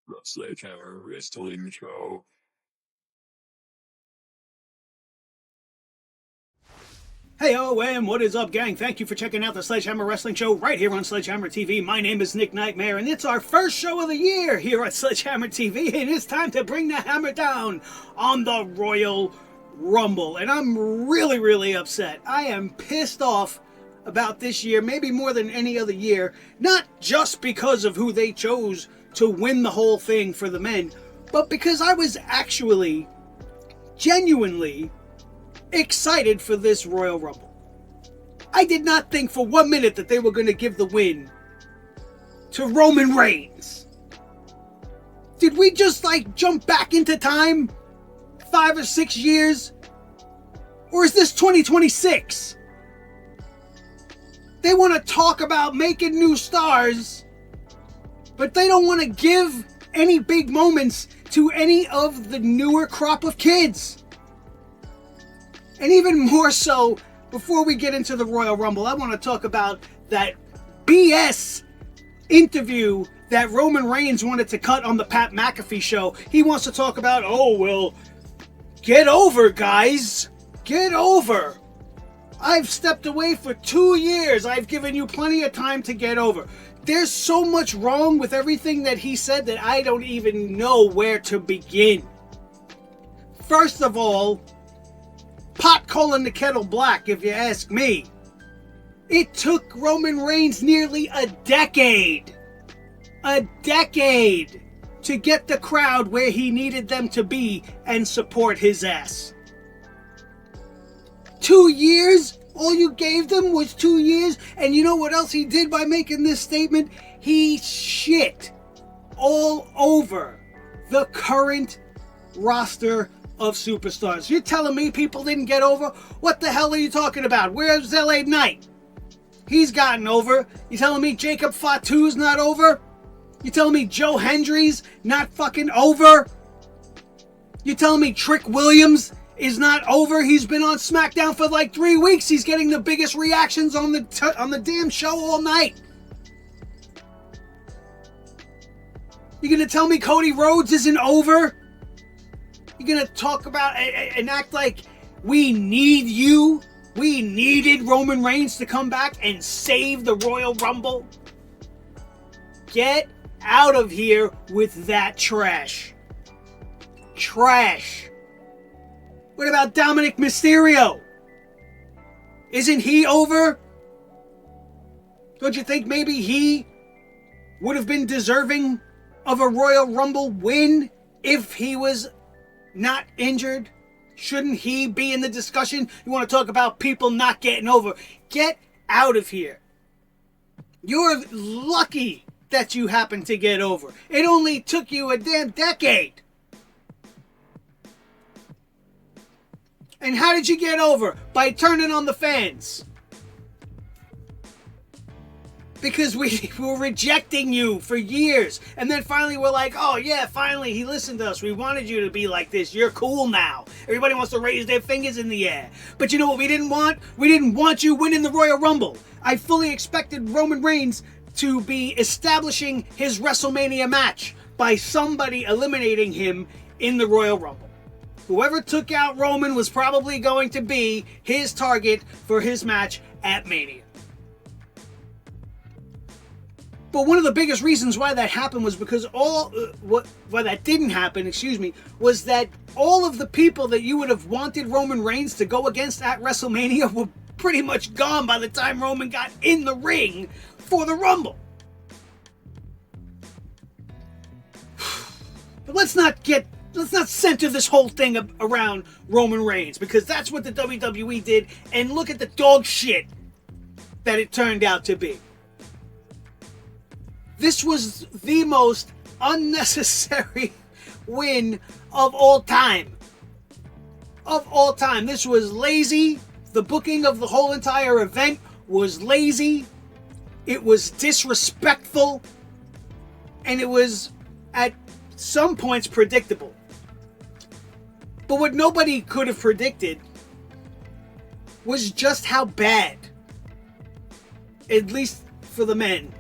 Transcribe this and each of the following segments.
the Sledgehammer Wrestling Show. Hey, OM, what is up, gang? Thank you for checking out the Sledgehammer Wrestling Show right here on Sledgehammer TV. My name is Nick Nightmare, and it's our first show of the year here at Sledgehammer TV, and it's time to bring the hammer down on the Royal Rumble. And I'm really, really upset. I am pissed off about this year, maybe more than any other year, not just because of who they chose to win the whole thing for the men, but because I was actually, genuinely excited for this Royal Rumble. I did not think for 1 minute that they were going to give the win to Roman Reigns. Did we just jump back into time 5 or 6 years? Or is this 2026? They want to talk about making new stars, but they don't want to give any big moments to any of the newer crop of kids. And even more so, before we get into the Royal Rumble, I want to talk about that BS interview that Roman Reigns wanted to cut on the Pat McAfee show. He wants to talk about, get over, guys. Get over. I've stepped away for 2 years. I've given you plenty of time to get over. There's so much wrong with everything that he said that I don't even know where to begin. First of all, pot calling the kettle black, if you ask me. It took Roman Reigns nearly a decade to get the crowd where he needed them to be and support his ass. 2 years? All you gave them was 2 years? And you know what else he did by making this statement? He shit all over the current roster of superstars. You're telling me people didn't get over? What the hell are you talking about? Where's LA Knight? He's gotten over. You telling me Jacob Fatu's not over? You telling me Joe Hendry's not fucking over? You telling me Trick Williams is not over? He's been on SmackDown for 3 weeks. He's getting the biggest reactions on the damn show all night. You gonna tell me Cody Rhodes isn't over? You're going to talk about and act like we need you? We needed Roman Reigns to come back and save the Royal Rumble? Get out of here with that trash. Trash. What about Dominic Mysterio? Isn't he over? Don't you think maybe he would have been deserving of a Royal Rumble win if he was not injured? Shouldn't he be in the discussion? You want to talk about people not getting over? Get out of here. You're lucky that you happened to get over. It only took you a damn decade. And how did you get over? By turning on the fans. Because we were rejecting you for years. And then finally we're like, oh yeah, finally he listened to us. We wanted you to be like this. You're cool now. Everybody wants to raise their fingers in the air. But you know what we didn't want? We didn't want you winning the Royal Rumble. I fully expected Roman Reigns to be establishing his WrestleMania match by somebody eliminating him in the Royal Rumble. Whoever took out Roman was probably going to be his target for his match at Mania. But one of the biggest reasons why that happened was because why that didn't happen, was that all of the people that you would have wanted Roman Reigns to go against at WrestleMania were pretty much gone by the time Roman got in the ring for the Rumble. But let's not center this whole thing around Roman Reigns, because that's what the WWE did, and look at the dog shit that it turned out to be. This was the most unnecessary win of all time. Of all time. This was lazy. The booking of the whole entire event was lazy. It was disrespectful. And it was, at some points, predictable. But what nobody could have predicted was just how bad, at least for the men,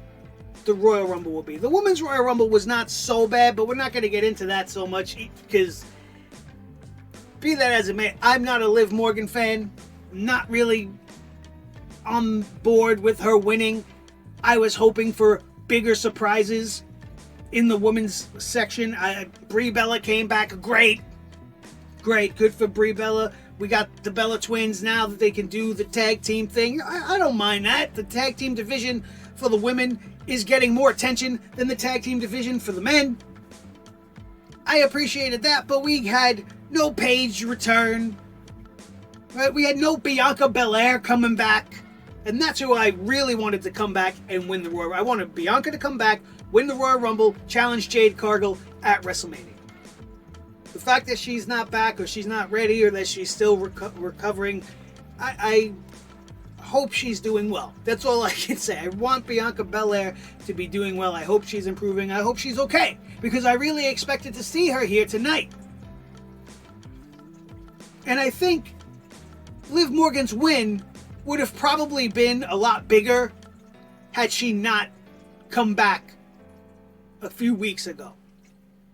the Royal Rumble will be. The Women's Royal Rumble was not so bad, but we're not going to get into that so much because, be that as it may, I'm not a Liv Morgan fan. Not really on board with her winning. I was hoping for bigger surprises in the women's section. Brie Bella came back. Great. Good for Brie Bella. We got the Bella Twins now that they can do the tag team thing. I don't mind that. The tag team division for the women is getting more attention than the tag team division for the men. I appreciated that, but we had no Paige return. Right? We had no Bianca Belair coming back. And that's who I really wanted to come back and win the Royal Rumble. I wanted Bianca to come back, win the Royal Rumble, challenge Jade Cargill at WrestleMania. The fact that she's not back or she's not ready or that she's still recovering, I hope she's doing well. That's all I can say. I want Bianca Belair to be doing well. I hope she's improving. I hope she's okay because I really expected to see her here tonight. And I think Liv Morgan's win would have probably been a lot bigger had she not come back a few weeks ago.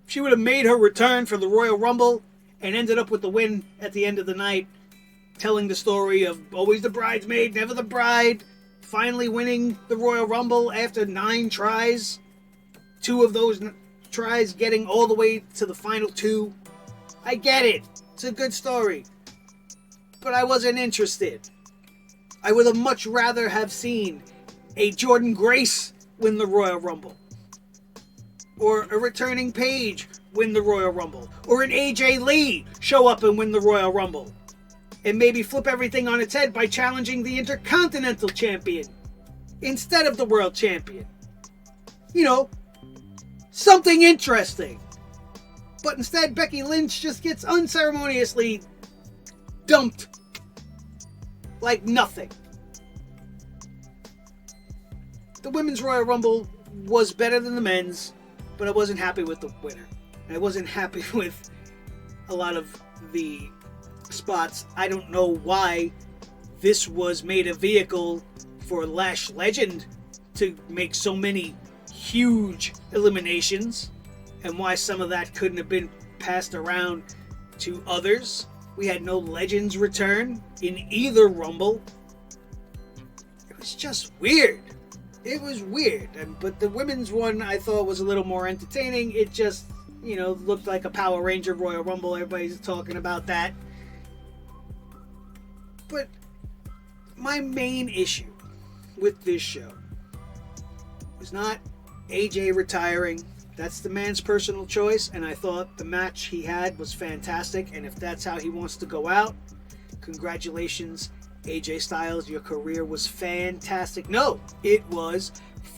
She would have made her return for the Royal Rumble and ended up with the win at the end of the night, telling the story of always the bridesmaid, never the bride, finally winning the Royal Rumble after 9 tries, 2 of those tries getting all the way to the final 2. I get it. It's a good story. But I wasn't interested. I would have much rather have seen a Jordynne Grace win the Royal Rumble. Or a returning Paige win the Royal Rumble. Or an AJ Lee show up and win the Royal Rumble. And maybe flip everything on its head by challenging the Intercontinental Champion instead of the World Champion. You know, something interesting. But instead, Becky Lynch just gets unceremoniously dumped like nothing. The Women's Royal Rumble was better than the men's, but I wasn't happy with the winner. I wasn't happy with a lot of the spots. I don't know why this was made a vehicle for Lash Legend to make so many huge eliminations, and why some of that couldn't have been passed around to others. We had no Legends return in either Rumble. It was just weird. It was weird. But the women's one I thought was a little more entertaining. It just, looked like a Power Ranger Royal Rumble. Everybody's talking about that. But my main issue with this show was not AJ retiring. That's the man's personal choice, and I thought the match he had was fantastic, and if that's how he wants to go out, congratulations, AJ Styles, your career was fantastic. No, it was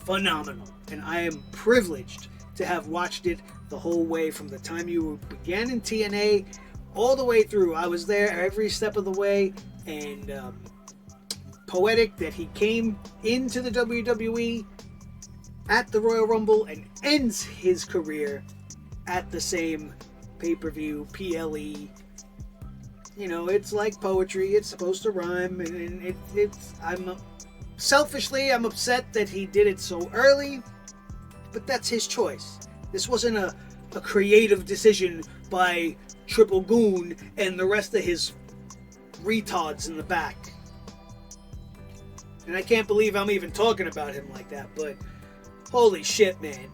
phenomenal, and I am privileged to have watched it the whole way from the time you began in TNA all the way through. I was there every step of the way, and poetic that he came into the WWE at the Royal Rumble and ends his career at the same pay-per-view, PLE. It's like poetry. It's supposed to rhyme, and selfishly, I'm upset that he did it so early, but that's his choice. This wasn't a creative decision by Triple Goon and the rest of his retards in the back. And I can't believe I'm even talking about him like that, but holy shit, man.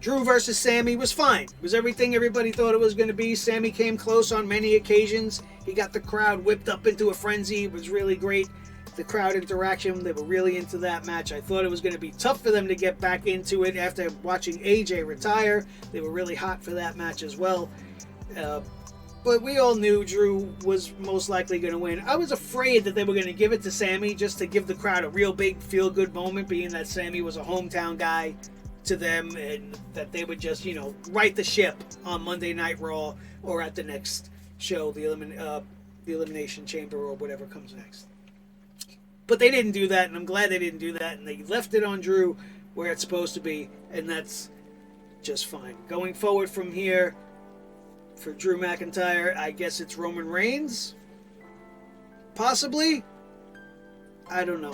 Drew versus Sami was fine. It was everything everybody thought it was going to be. Sami came close on many occasions. He got the crowd whipped up into a frenzy. It was really great. The crowd interaction, they were really into that match. I thought it was going to be tough for them to get back into it after watching AJ retire. They were really hot for that match as well. But we all knew Drew was most likely going to win. I was afraid that they were going to give it to Sami just to give the crowd a real big feel-good moment, being that Sami was a hometown guy to them, and that they would just, right the ship on Monday Night Raw or at the next show, the Elimination Chamber or whatever comes next. But they didn't do that, and I'm glad they didn't do that, and they left it on Drew where it's supposed to be, and that's just fine. Going forward from here, for Drew McIntyre, I guess it's Roman Reigns? Possibly? I don't know.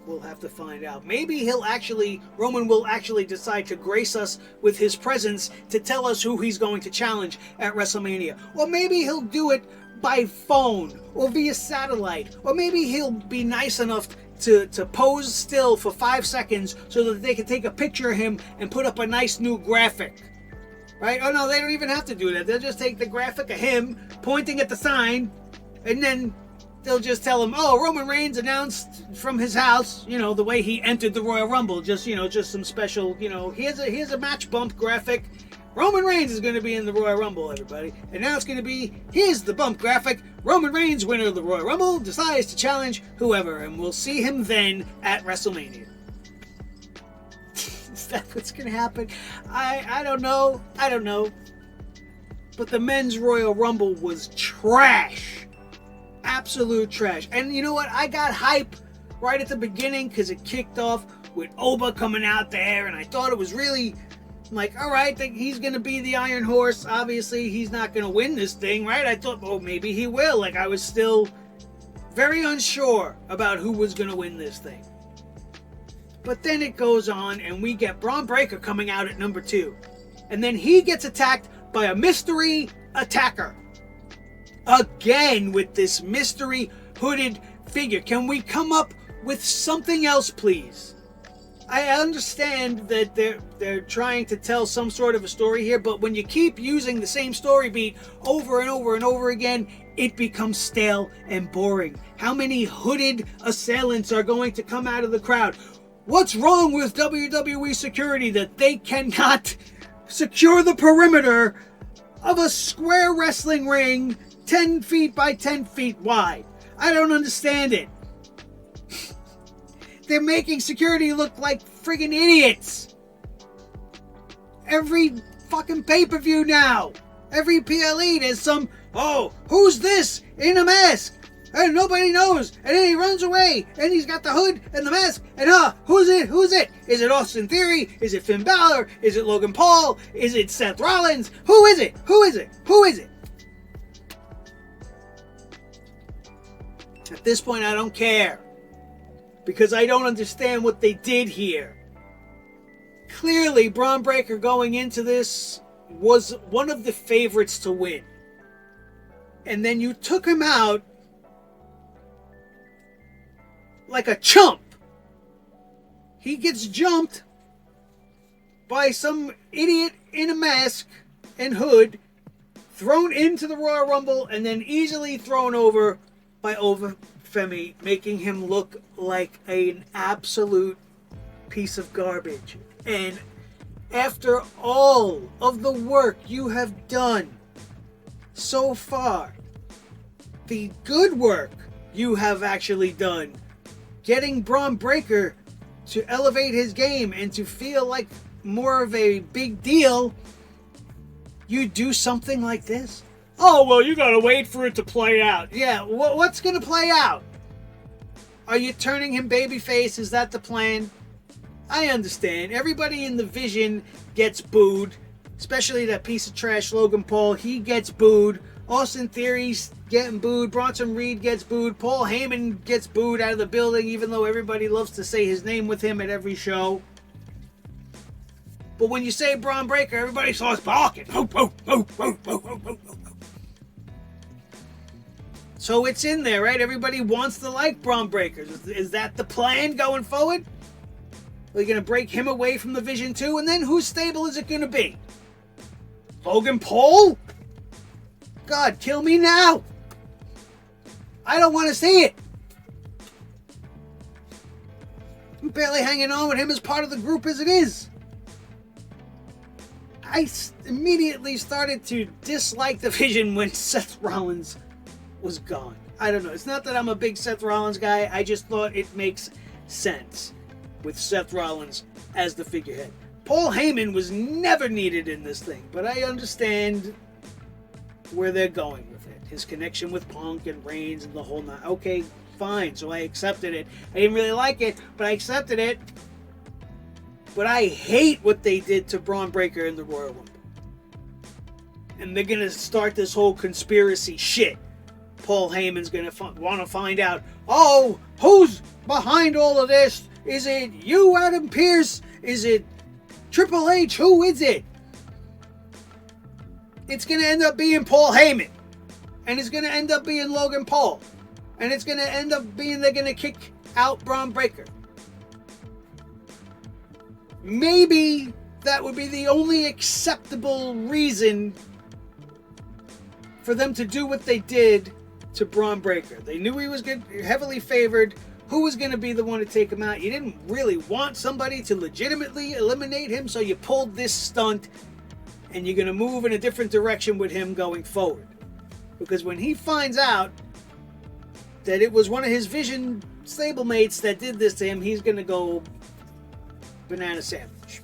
We'll have to find out. Maybe Roman will actually decide to grace us with his presence to tell us who he's going to challenge at WrestleMania. Or maybe he'll do it by phone or via satellite. Or maybe he'll be nice enough to pose still for 5 seconds so that they can take a picture of him and put up a nice new graphic. Right? Oh no, they don't even have to do that. They'll just take the graphic of him pointing at the sign, and then they'll just tell him, oh, Roman Reigns announced from his house, the way he entered the Royal Rumble. Just some special, here's a match bump graphic. Roman Reigns is going to be in the Royal Rumble, everybody. And now it's going to be, here's the bump graphic. Roman Reigns, winner of the Royal Rumble, decides to challenge whoever. And we'll see him then at WrestleMania. Is that what's going to happen? I don't know. I don't know. But the men's Royal Rumble was trash. Absolute trash. And you know what? I got hype right at the beginning because it kicked off with Oba coming out there, and I thought it was really like, all right, he's going to be the Iron Horse. Obviously, he's not going to win this thing, right? I thought, oh, maybe he will. Like, I was still very unsure about who was going to win this thing. But then it goes on, and we get Braun Breaker coming out at number 2. And then he gets attacked by a mystery attacker. Again with this mystery hooded figure. Can we come up with something else, please? I understand that they're trying to tell some sort of a story here, but when you keep using the same story beat over and over and over again, it becomes stale and boring. How many hooded assailants are going to come out of the crowd? What's wrong with WWE security that they cannot secure the perimeter of a square wrestling ring 10 feet by 10 feet wide? I don't understand it. They're making security look like friggin' idiots. Every fucking pay-per-view now, every PLE, there's some, oh, who's this in a mask? And nobody knows. And then he runs away, and he's got the hood and the mask, and who's it? Who's it? Is it Austin Theory? Is it Finn Balor? Is it Logan Paul? Is it Seth Rollins? Who is it? Who is it? Who is it? At this point, I don't care. Because I don't understand what they did here. Clearly, Braun Breaker going into this was one of the favorites to win. And then you took him out like a chump. He gets jumped by some idiot in a mask and hood, thrown into the Royal Rumble, and then easily thrown over by Femi, making him look like an absolute piece of garbage. And after all of the work you have done so far, the good work you have actually done, getting Braun Breaker to elevate his game and to feel like more of a big deal, you do something like this? Oh, well, you gotta wait for it to play out. Yeah, what's gonna play out? Are you turning him babyface? Is that the plan? I understand. Everybody in the Vision gets booed. Especially that piece of trash Logan Paul. He gets booed. Austin Theory's getting booed. Bronson Reed gets booed. Paul Heyman gets booed out of the building, even though everybody loves to say his name with him at every show. But when you say Braun Breaker, everybody starts barking. So it's in there, right? Everybody wants to like Braun Breaker. Is that the plan going forward? Are you going to break him away from the Vision too? And then whose stable is it going to be? Logan Paul? God, kill me now. I don't want to see it. I'm barely hanging on with him as part of the group as it is. I immediately started to dislike the Vision when Seth Rollins was gone. I don't know. It's not that I'm a big Seth Rollins guy. I just thought it makes sense with Seth Rollins as the figurehead. Paul Heyman was never needed in this thing, but I understand where they're going with it. His connection with Punk and Reigns and the whole night. Okay, fine. So I accepted it. I didn't really like it, but I accepted it. But I hate what they did to Braun Breaker in the Royal Rumble. And they're going to start this whole conspiracy shit. Paul Heyman's going to want to find out, oh, who's behind all of this? Is it you, Adam Pearce? Is it Triple H? Who is it? It's going to end up being Paul Heyman. And it's going to end up being Logan Paul. And it's going to end up being they're going to kick out Braun Breaker. Maybe that would be the only acceptable reason for them to do what they did to Braun Breaker. They knew he was good, heavily favored. Who was going to be the one to take him out? You didn't really want somebody to legitimately eliminate him, so you pulled this stunt, and you're going to move in a different direction with him going forward. Because when he finds out that it was one of his Vision stablemates that did this to him, he's going to go banana sandwich.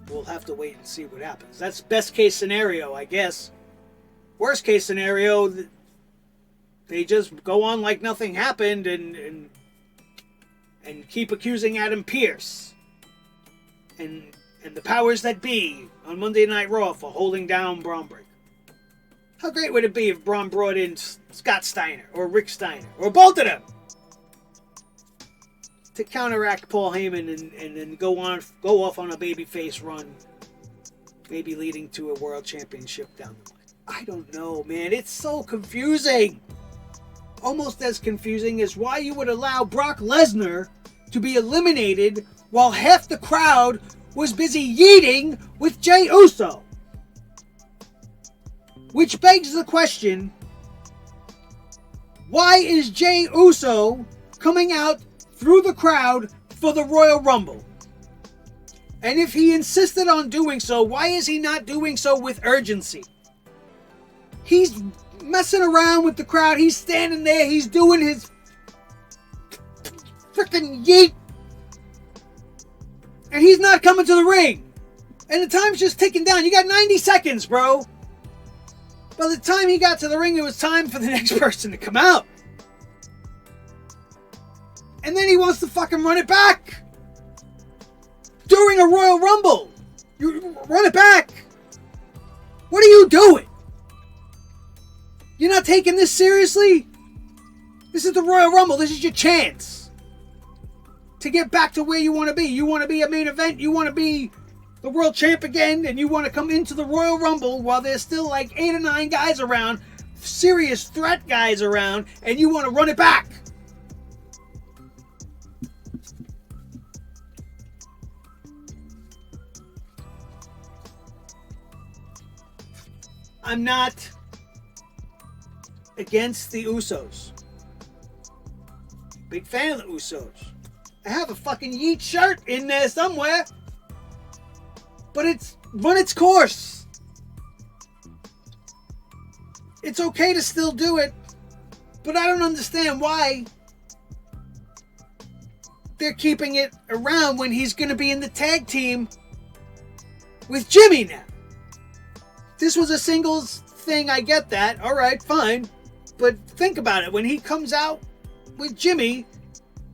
We'll have to wait and see what happens. That's best case scenario, I guess. Worst case scenario, they just go on like nothing happened and keep accusing Adam Pearce and the powers that be on Monday Night Raw for holding down Braun Breaker. How great would it be if Braun brought in Scott Steiner or Rick Steiner or both of them to counteract Paul Heyman and then go off on a babyface run, maybe leading to a world championship down the line. I don't know, man. It's so confusing. Almost as confusing as why you would allow Brock Lesnar to be eliminated while half the crowd was busy yeeting with Jey Uso. Which begs the question, why is Jey Uso coming out through the crowd for the Royal Rumble? And if he insisted on doing so, why is he not doing so with urgency? He's messing around with the crowd. He's standing there. He's doing his freaking yeet. And he's not coming to the ring. And the time's just ticking down. You got 90 seconds, bro. By the time he got to the ring, it was time for the next person to come out. And then he wants to fucking run it back. During a Royal Rumble. You run it back. What are you doing? You're not taking this seriously? This is the Royal Rumble. This is your chance to get back to where you want to be. You want to be a main event. You want to be the world champ again. And you want to come into the Royal Rumble while there's still like 8 or 9 guys around. Serious threat guys around. And you want to run it back. I'm not against the Usos. Big fan of the Usos. I have a fucking Yeet shirt in there somewhere. But it's run its course. It's okay to still do it. But I don't understand why they're keeping it around when he's going to be in the tag team with Jimmy now. This was a singles thing, I get that. Alright, fine. But think about it. When he comes out with Jimmy,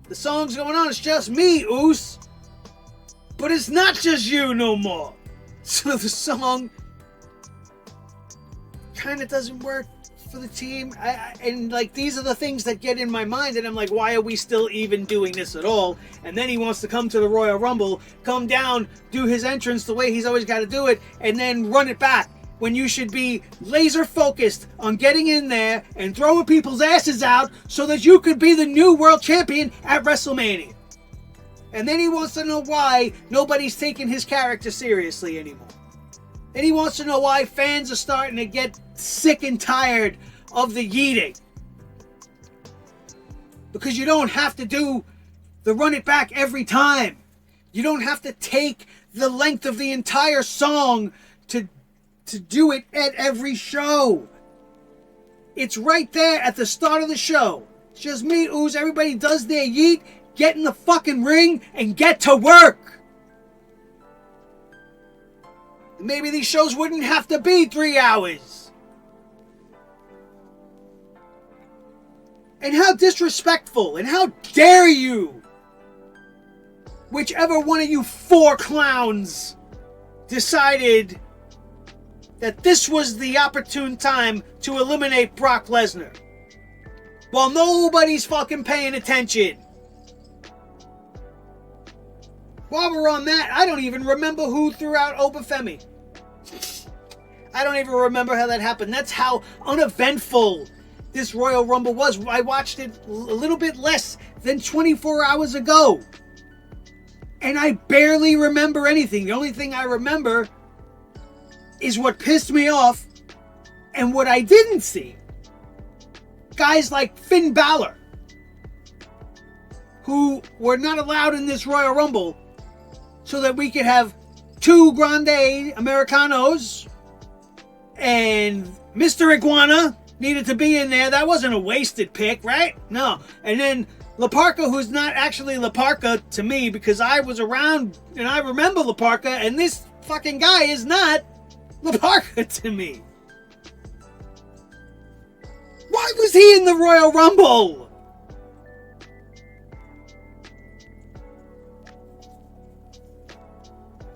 the song's going on. It's just me, Oos. But it's not just you no more. So the song kind of doesn't work for the team. And like these are the things that get in my mind. And I'm like, why are we still even doing this at all? And then he wants to come to the Royal Rumble, come down, do his entrance the way he's always got to do it, and then run it back. When you should be laser focused on getting in there and throwing people's asses out so that you could be the new world champion at WrestleMania. And then he wants to know why nobody's taking his character seriously anymore. And he wants to know why fans are starting to get sick and tired of the yeeting. Because you don't have to do the run it back every time. You don't have to take the length of the entire song to do it at every show. It's right there at the start of the show. It's just me, Ooze. Everybody does their yeet, get in the fucking ring, and get to work. Maybe these shows wouldn't have to be 3 hours. And how disrespectful, and how dare you, whichever one of you 4 clowns decided that this was the opportune time to eliminate Brock Lesnar. While nobody's fucking paying attention. While we're on that, I don't even remember who threw out Obafemi. I don't even remember how that happened. That's how uneventful this Royal Rumble was. I watched it a little bit less than 24 hours ago. And I barely remember anything. The only thing I remember is what pissed me off and what I didn't see. Guys like Finn Balor, who were not allowed in this Royal Rumble so that we could have 2 Grande Americanos, and Mr. Iguana needed to be in there. That wasn't a wasted pick, right? No. And then La Parka, who's not actually La Parka to me, because I was around and I remember La Parka, and this fucking guy is not La Parka to me. Why was he in the Royal Rumble?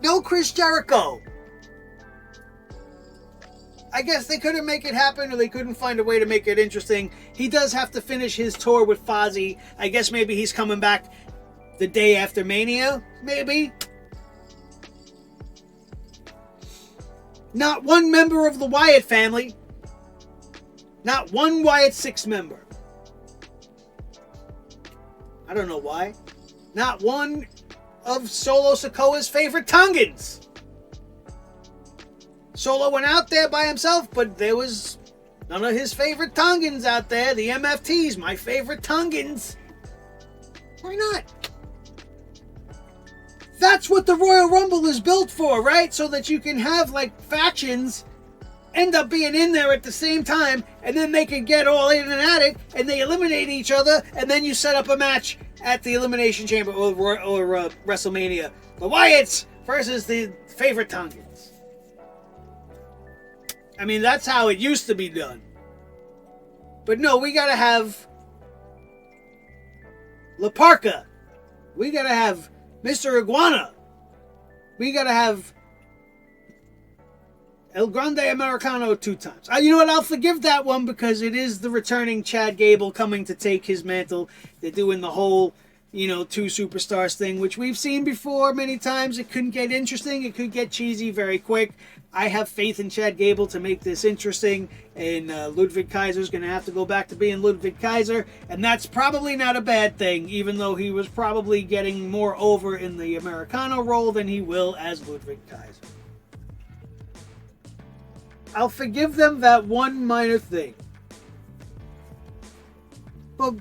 No Chris Jericho. I guess they couldn't make it happen, or they couldn't find a way to make it interesting. He does have to finish his tour with Fozzy. I guess maybe he's coming back the day after Mania. Maybe. Not one member of the Wyatt family. Not one Wyatt 6 member. I don't know why. Not one of Solo Sikoa's favorite Tongans. Solo went out there by himself, but there was none of his favorite Tongans out there. The MFTs, my favorite Tongans. Why not? That's what the Royal Rumble is built for, right? So that you can have, like, factions end up being in there at the same time, and then they can get all in and at it, and they eliminate each other, and then you set up a match at the Elimination Chamber or WrestleMania. The Wyatts versus the favorite Tongans. I mean, that's how it used to be done. But no, we gotta have La Parka. We gotta have Mr. Iguana. We gotta have El Grande Americano 2 times. You know what? I'll forgive that one because it is the returning Chad Gable coming to take his mantle. They're doing the whole, 2 superstars thing, which we've seen before many times. It couldn't get interesting. It could get cheesy very quick. I have faith in Chad Gable to make this interesting, and Ludwig Kaiser's going to have to go back to being Ludwig Kaiser, and that's probably not a bad thing, even though he was probably getting more over in the Americano role than he will as Ludwig Kaiser. I'll forgive them that one minor thing. But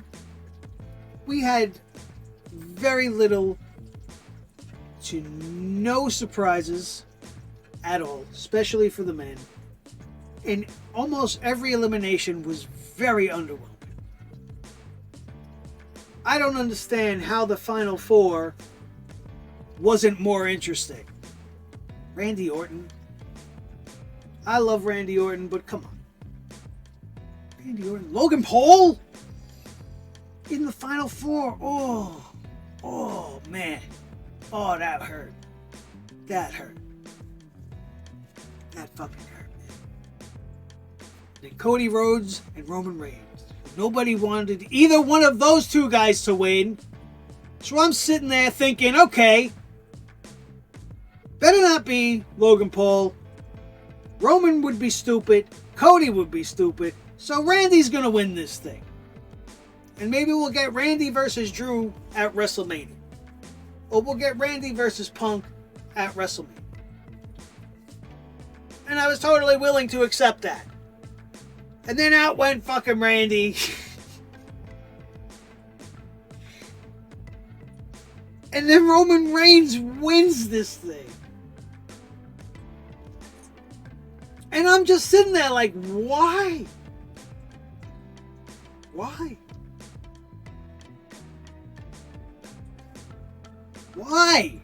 we had very little to no surprises at all, especially for the men. And almost every elimination was very underwhelming. I don't understand how the Final 4 wasn't more interesting. Randy Orton. I love Randy Orton, but come on. Randy Orton. Logan Paul? In the Final 4. Oh, man. Oh, that hurt. That hurt. That fucking hurt, man. Then Cody Rhodes and Roman Reigns. Nobody wanted either one of those 2 guys to win. So I'm sitting there thinking, okay, better not be Logan Paul. Roman would be stupid. Cody would be stupid. So Randy's going to win this thing. And maybe we'll get Randy versus Drew at WrestleMania. Or we'll get Randy versus Punk at WrestleMania. And I was totally willing to accept that. And then out went fucking Randy. And then Roman Reigns wins this thing. And I'm just sitting there like, why? Why? Why?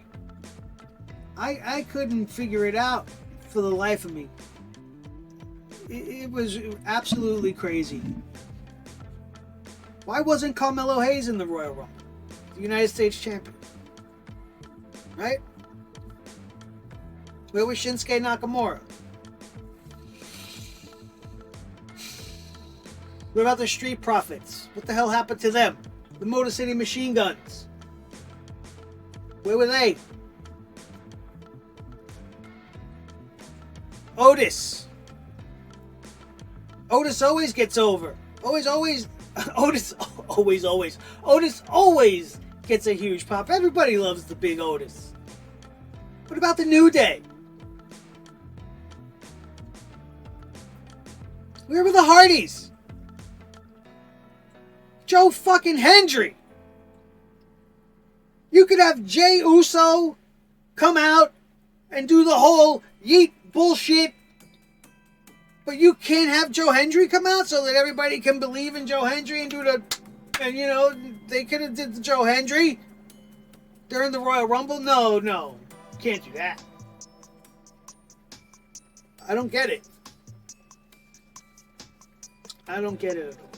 I couldn't figure it out for the life of me. It was absolutely crazy. Why wasn't Carmelo Hayes in the Royal Rumble? The United States champion. Right? Where was Shinsuke Nakamura? What about the Street Profits? What the hell happened to them? The Motor City Machine Guns. Where were they? Otis. Otis always gets over. Otis always gets a huge pop. Everybody loves the big Otis. What about the New Day? Where were the Hardys? Joe fucking Hendry. You could have Jey Uso come out and do the whole yeet bullshit, but you can't have Joe Hendry come out so that everybody can believe in Joe Hendry and do the, and you know, they could have did the Joe Hendry during the Royal Rumble. No, can't do that. I don't get it. I don't get it at all.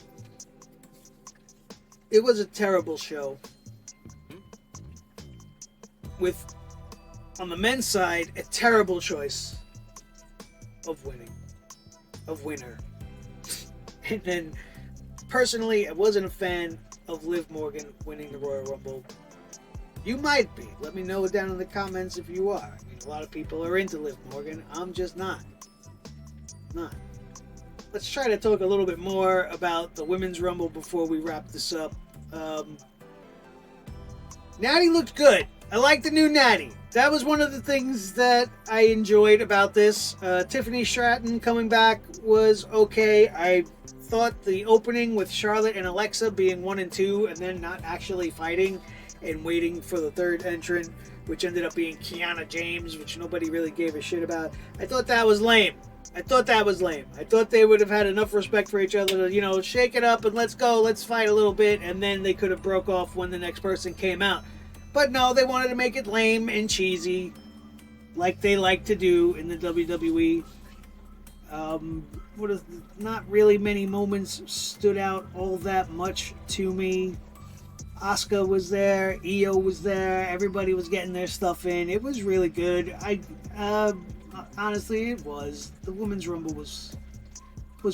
It was a terrible show. With, on the men's side, a terrible choice of winner. And then, personally, I wasn't a fan of Liv Morgan winning the Royal Rumble. You might be. Let me know down in the comments if you are. I mean, a lot of people are into Liv Morgan. I'm just not. Let's try to talk a little bit more about the Women's Rumble before we wrap this up. Natty looked good. I like the new Natty. That was one of the things that I enjoyed about this. Tiffany Stratton coming back was okay. I thought the opening with Charlotte and Alexa being 1 and 2 and then not actually fighting and waiting for the third entrant, which ended up being Kiana James, which nobody really gave a shit about. I thought that was lame. I thought they would have had enough respect for each other to, you know, shake it up and let's go, let's fight a little bit, and then they could have broke off when the next person came out. But no, they wanted to make it lame and cheesy, like they like to do in the WWE. Not really many moments stood out all that much to me. Asuka was there, Io was there, everybody was getting their stuff in. It was really good. Honestly, it was. The Women's Rumble was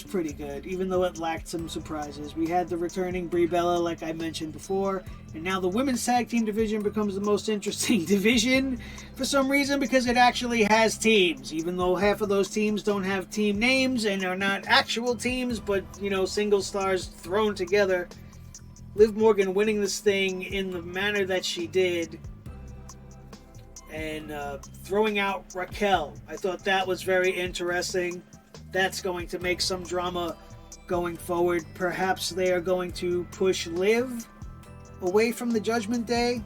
pretty good, even though it lacked some surprises. We had the returning Brie Bella, like I mentioned before, and now the women's tag team division becomes the most interesting division for some reason because it actually has teams, even though half of those teams don't have team names and are not actual teams, but, you know, single stars thrown together. Liv Morgan winning this thing in the manner that she did, and throwing out Raquel. I thought that was very interesting. That's going to make some drama going forward. Perhaps they are going to push Liv away from the Judgment Day.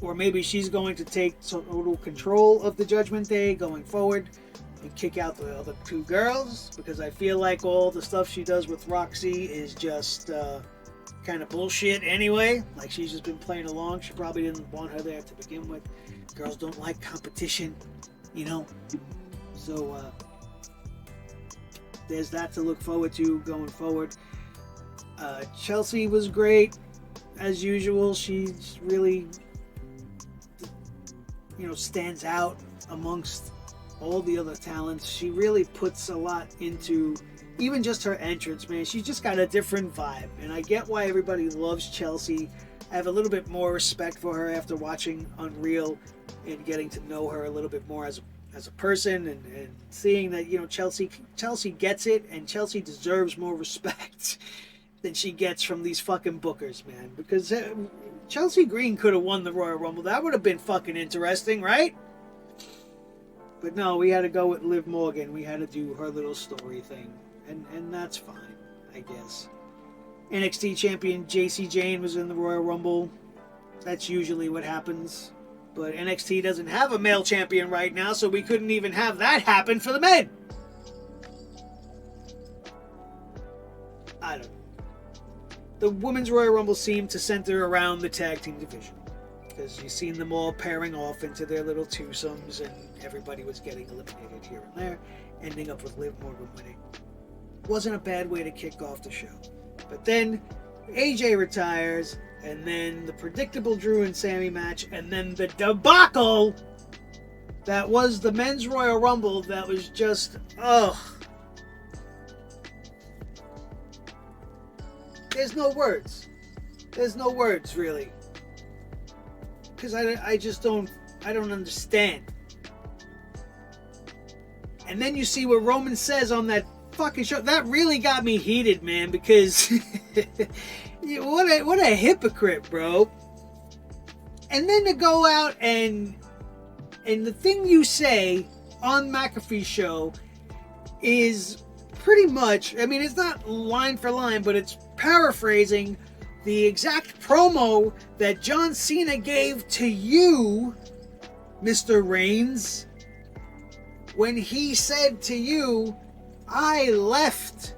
Or maybe she's going to take total control of the Judgment Day going forward and kick out the other two girls. Because I feel like all the stuff she does with Roxy is just kind of bullshit anyway. Like, she's just been playing along. She probably didn't want her there to begin with. Girls don't like competition, you know. So there's that to look forward to going forward. Chelsea was great as usual. She's really, you know, stands out amongst all the other talents. She really puts a lot into even just her entrance, man. She's just got a different vibe, and I get why everybody loves Chelsea. I have a little bit more respect for her after watching Unreal and getting to know her a little bit more as a person, and seeing that, you know, Chelsea gets it, and Chelsea deserves more respect than she gets from these fucking bookers, man. Because Chelsea Green could have won the Royal Rumble. That would have been fucking interesting, right? But no, we had to go with Liv Morgan. We had to do her little story thing. And that's fine, I guess. NXT champion JC Jane was in the Royal Rumble. That's usually what happens. But NXT doesn't have a male champion right now, so we couldn't even have that happen for the men. I don't know. The Women's Royal Rumble seemed to center around the tag team division, because you've seen them all pairing off into their little twosomes, and everybody was getting eliminated here and there, ending up with Liv Morgan winning. Wasn't a bad way to kick off the show. But then AJ retires, and then the predictable Drew and Sami match, and then the debacle that was the Men's Royal Rumble that was just, ugh. There's no words. There's no words, really. Because I just don't understand. And then you see what Roman says on that fucking show. That really got me heated, man, because what a hypocrite, bro. And then to go out and the thing you say on McAfee's show is pretty much, I mean, it's not line for line, but it's paraphrasing the exact promo that John Cena gave to you, Mr. Reigns, when he said to you, I left.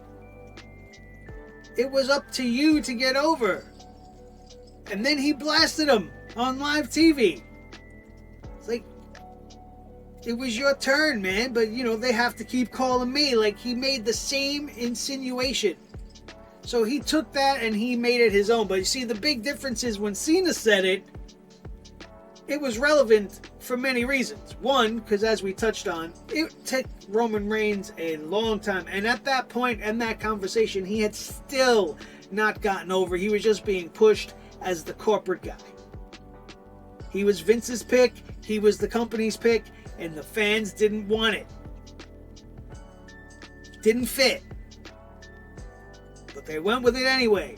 It was up to you to get over. And then he blasted him on live TV. It's like, it was your turn, man, but they have to keep calling me. Like, he made the same insinuation. So he took that and he made it his own. But you see, the big difference is when Cena said it, it was relevant for many reasons. One, because as we touched on, it took Roman Reigns a long time. And at that point in that conversation, he had still not gotten over. He was just being pushed as the corporate guy. He was Vince's pick. He was the company's pick. And the fans didn't want it. Didn't fit. But they went with it anyway.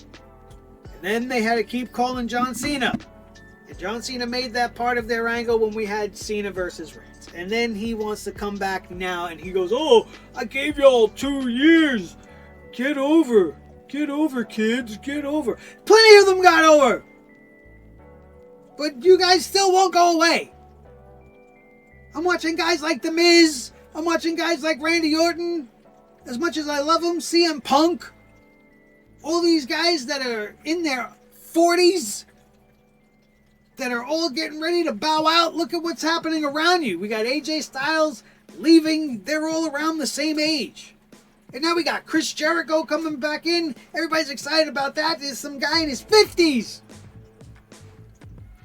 And then they had to keep calling John Cena. And John Cena made that part of their angle when we had Cena versus Reigns. And then he wants to come back now and he goes, oh, I gave y'all 2 years. Get over. Get over, kids. Get over. Plenty of them got over. But you guys still won't go away. I'm watching guys like The Miz. I'm watching guys like Randy Orton. As much as I love them, CM Punk. All these guys that are in their 40s. That are all getting ready to bow out. Look at what's happening around you. We got AJ Styles leaving. They're all around the same age. And now we got Chris Jericho coming back in. Everybody's excited about that. There's some guy in his 50s.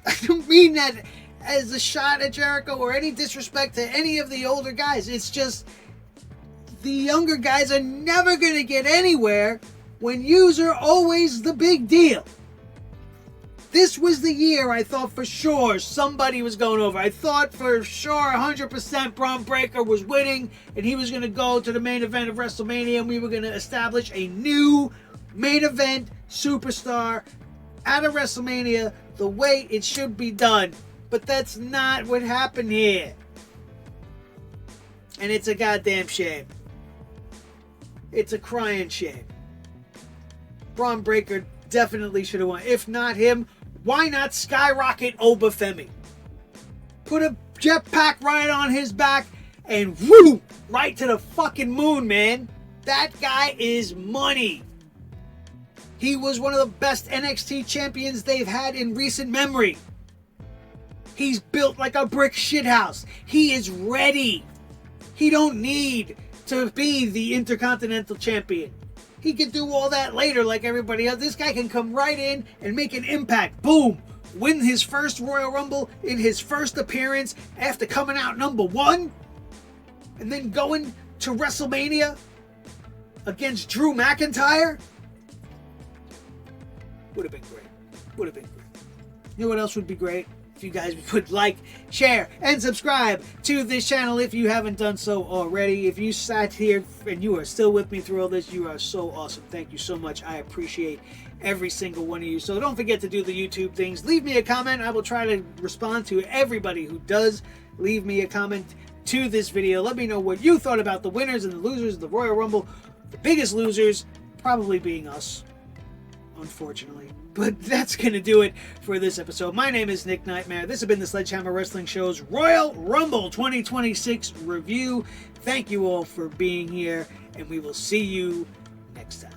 I don't mean that as a shot at Jericho or any disrespect to any of the older guys. It's just the younger guys are never going to get anywhere when yous are always the big deal. This was the year I thought for sure somebody was going over. I thought for sure 100% Braun Breaker was winning and he was going to go to the main event of WrestleMania and we were going to establish a new main event superstar at a WrestleMania the way it should be done. But that's not what happened here. And it's a goddamn shame. It's a crying shame. Braun Breaker definitely should have won. If not him, why not skyrocket Obafemi? Put a jetpack right on his back and woo! Right to the fucking moon, man. That guy is money. He was one of the best NXT champions they've had in recent memory. He's built like a brick shithouse. He is ready. He don't need to be the Intercontinental Champion. He can do all that later like everybody else. This guy can come right in and make an impact. Boom. Win his first Royal Rumble in his first appearance after coming out number 1. And then going to WrestleMania against Drew McIntyre. Would have been great. Would have been great. You know what else would be great? If you guys would like, share, and subscribe to this channel if you haven't done so already. If you sat here and you are still with me through all this, you are so awesome. Thank you so much. I appreciate every single one of you. So don't forget to do the YouTube things. Leave me a comment. I will try to respond to everybody who does leave me a comment to this video. Let me know what you thought about the winners and the losers of the Royal Rumble. The biggest losers probably being us, unfortunately. But that's going to do it for this episode. My name is Nick Nightmare. This has been the Sledgehammer Wrestling Show's Royal Rumble 2026 review. Thank you all for being here, and we will see you next time.